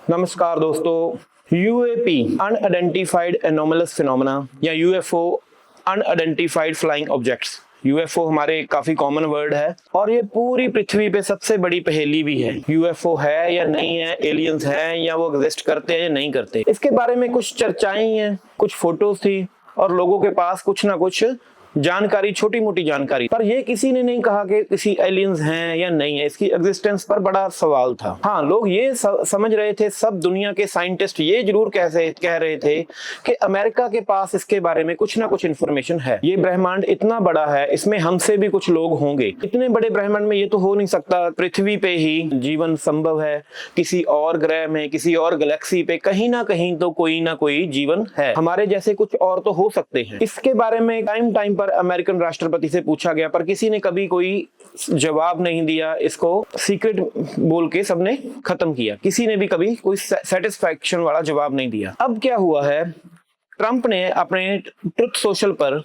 नमस्कार दोस्तों, UAP unidentified anomalous phenomena या UFO unidentified flying objects. UFO हमारे काफी कॉमन वर्ड है और ये पूरी पृथ्वी पे सबसे बड़ी पहेली भी है। यूएफओ है या नहीं है, एलियंस हैं या वो एग्जिस्ट करते हैं या नहीं करते, इसके बारे में कुछ चर्चाएं हैं, कुछ फोटोज थी और लोगों के पास कुछ ना कुछ जानकारी, छोटी मोटी जानकारी, पर ये किसी ने नहीं कहा कि किसी एलियंस हैं या नहीं है। इसकी एग्जिस्टेंस पर बड़ा सवाल था। हाँ, लोग ये समझ रहे थे, सब दुनिया के साइंटिस्ट ये जरूर कह रहे थे कि अमेरिका के पास इसके बारे में कुछ ना कुछ इंफॉर्मेशन है। ये ब्रह्मांड इतना बड़ा है, इसमें हमसे भी कुछ लोग होंगे। इतने बड़े ब्रह्मांड में ये तो हो नहीं सकता, पृथ्वी पे ही जीवन संभव है, किसी और ग्रह में, किसी और गैलेक्सी पे कहीं ना कहीं तो कोई ना कोई जीवन है, हमारे जैसे कुछ और तो हो सकते हैं। इसके बारे में टाइम पर अमेरिकन राष्ट्रपति से पूछा गया, पर किसी ने कभी कोई जवाब नहीं दिया। इसको सीक्रेट बोल के सबने खत्म किया, किसी ने भी कभी कोई सेटिस्फैक्शन वाला जवाब नहीं दिया। अब क्या हुआ है, ट्रंप ने अपने ट्रुथ सोशल पर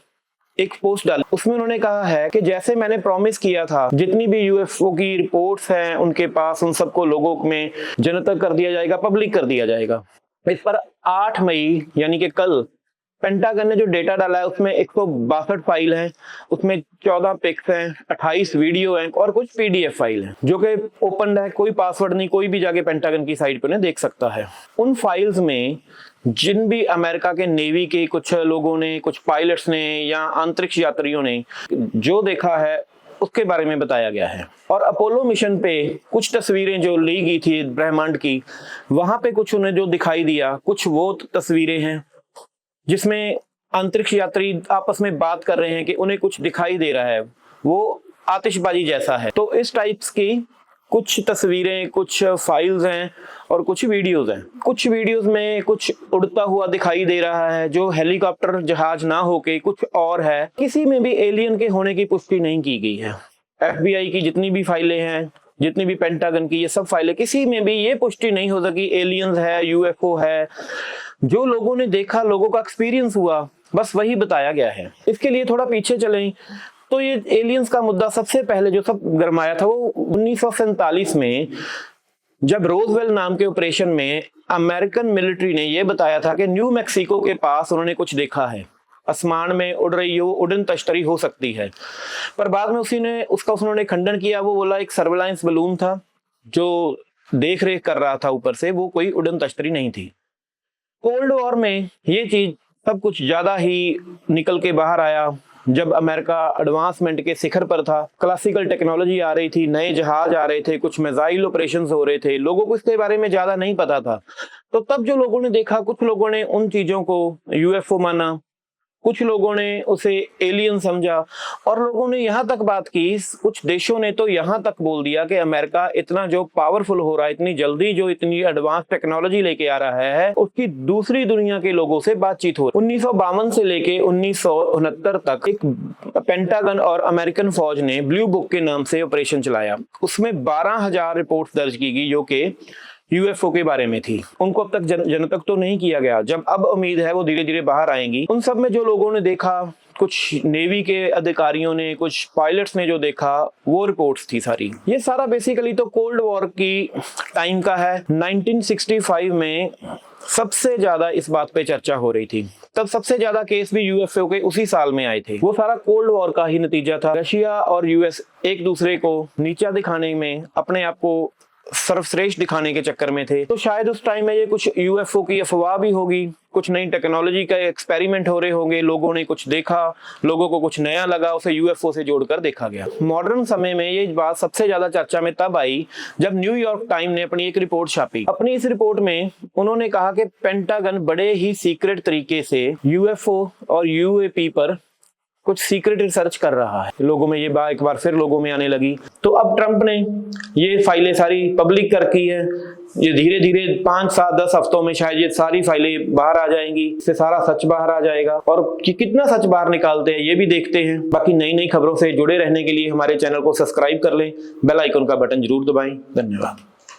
एक पोस्ट डाली, उसमें उन्होंने कहा है कि जैसे मैंने प्रॉमिस किया था, जितनी भी यूएफओ की रिपोर्ट्स हैं उनके पास, उन सबको लोगों में जनतक कर दिया जाएगा, पब्लिक कर दिया जाएगा। इस पर 8 मई यानी कि कल पेंटागन ने जो डेटा डाला है उसमें 162 फाइल है, उसमें 14 पिक्स हैं, 28 वीडियो हैं और कुछ पीडीएफ फाइल है जो कि ओपन है, कोई पासवर्ड नहीं, कोई भी जाके पेंटागन की साइट पर उन्हें देख सकता है। उन फाइल्स में जिन भी अमेरिका के नेवी के कुछ लोगों ने, कुछ पायलट्स ने या अंतरिक्ष यात्रियों ने जो देखा है उसके बारे में बताया गया है। और अपोलो मिशन पे कुछ तस्वीरें जो ली गई थी ब्रह्मांड की, वहां पे कुछ उन्हें जो दिखाई दिया, कुछ वो तस्वीरें हैं जिसमें अंतरिक्ष यात्री आपस में बात कर रहे हैं कि उन्हें कुछ दिखाई दे रहा है, वो आतिशबाजी जैसा है। तो इस टाइप्स की कुछ तस्वीरें, कुछ फाइल्स हैं और कुछ वीडियोस हैं। कुछ वीडियोस में कुछ उड़ता हुआ दिखाई दे रहा है जो हेलीकॉप्टर जहाज ना होके कुछ और है। किसी में भी एलियन के होने की पुष्टि नहीं की गई है। एफबीआई की जितनी भी फाइलें हैं, जितनी भी पेंटागन की ये सब फाइलें, किसी में भी ये पुष्टि नहीं हो सकी एलियंस है, यूएफओ है। जो लोगों ने देखा, लोगों का एक्सपीरियंस हुआ, बस वही बताया गया है। इसके लिए थोड़ा पीछे चलें तो ये एलियंस का मुद्दा सबसे पहले जो सब गरमाया था वो 1947 में, जब रोजवेल नाम के ऑपरेशन में अमेरिकन मिलिट्री ने ये बताया था कि न्यू मैक्सिको के पास उन्होंने कुछ देखा है, आसमान में उड़ रही हो, उड़न तश्तरी हो सकती है। पर बाद में उन्होंने खंडन किया। वो बोला एक सर्वेलांस बलून था जो देख रेख कर रहा था ऊपर से, वो कोई उड़न तश्तरी नहीं थी। कोल्ड वॉर में ये चीज सब कुछ ज्यादा ही निकल के बाहर आया, जब अमेरिका एडवांसमेंट के शिखर पर था, क्लासिकल टेक्नोलॉजी आ रही थी, नए जहाज आ रहे थे, कुछ मिसाइल ऑपरेशंस हो रहे थे, लोगों को इसके बारे में ज्यादा नहीं पता था। तो तब जो लोगों ने देखा, कुछ लोगों ने उन चीजों को यूएफओ माना, कुछ लोगों ने उसे एलियन समझा और लोगों ने यहाँ तक बात की, कुछ देशों ने तो यहाँ तक बोल दिया कि अमेरिका इतना जो पावरफुल हो रहा है, इतनी जल्दी जो इतनी एडवांस टेक्नोलॉजी लेके आ रहा है, उसकी दूसरी दुनिया के लोगों से बातचीत हो। 1952 से लेके 1969 तक एक पेंटागन और अमेरिकन फौज ने ब्लू बुक के नाम से ऑपरेशन चलाया। उसमें 12,000 रिपोर्ट दर्ज की गई जो कि यूएफओ के बारे में थी। उनको अब तक जनतक तो नहीं किया गया, जब अब उम्मीद है वो धीरे धीरे बाहर आएंगी। उन सब में जो लोगों ने देखा, कुछ नेवी के अधिकारियों ने, कुछ पायलट्स ने जो देखा, वो रिपोर्ट्स थी सारी। ये सारा बेसिकली तो कोल्ड वॉर की टाइम का है। 1965 में सबसे ज्यादा इस बात पे चर्चा हो रही थी, तब सबसे ज्यादा केस भी यूएफओ के उसी साल में आए थे। वो सारा कोल्ड वॉर का ही नतीजा था। रशिया और यूएस एक दूसरे को नीचा दिखाने में, अपने आप को सर्वश्रेष्ठ दिखाने के चक्कर में थे। तो शायद उस टाइम में ये कुछ यूएफओ की अफवाह भी होगी, कुछ नई टेक्नोलॉजी का एक्सपेरिमेंट हो रहे होंगे, लोगों ने कुछ देखा, लोगों को कुछ नया लगा, उसे यूएफओ से जोड़कर देखा गया। मॉडर्न समय में ये बात सबसे ज्यादा चर्चा में तब आई जब न्यूयॉर्क टाइम ने अपनी एक रिपोर्ट छापी। अपनी इस रिपोर्ट में उन्होंने कहा कि पेंटागन बड़े ही सीक्रेट तरीके से यूएफओ और यूएपी पर कुछ सीक्रेट रिसर्च कर रहा है। लोगों में ये बात एक बार फिर लोगों में आने लगी। तो अब ट्रंप ने ये फाइलें सारी पब्लिक कर की है। ये धीरे धीरे 5, 7, 10 हफ्तों में शायद ये सारी फाइलें बाहर आ जाएंगी, इससे सारा सच बाहर आ जाएगा। और कितना सच बाहर निकालते हैं ये भी देखते हैं। बाकी नई नई खबरों से जुड़े रहने के लिए हमारे चैनल को सब्सक्राइब कर लें, बेल आइकन का बटन जरूर दबाएं। धन्यवाद।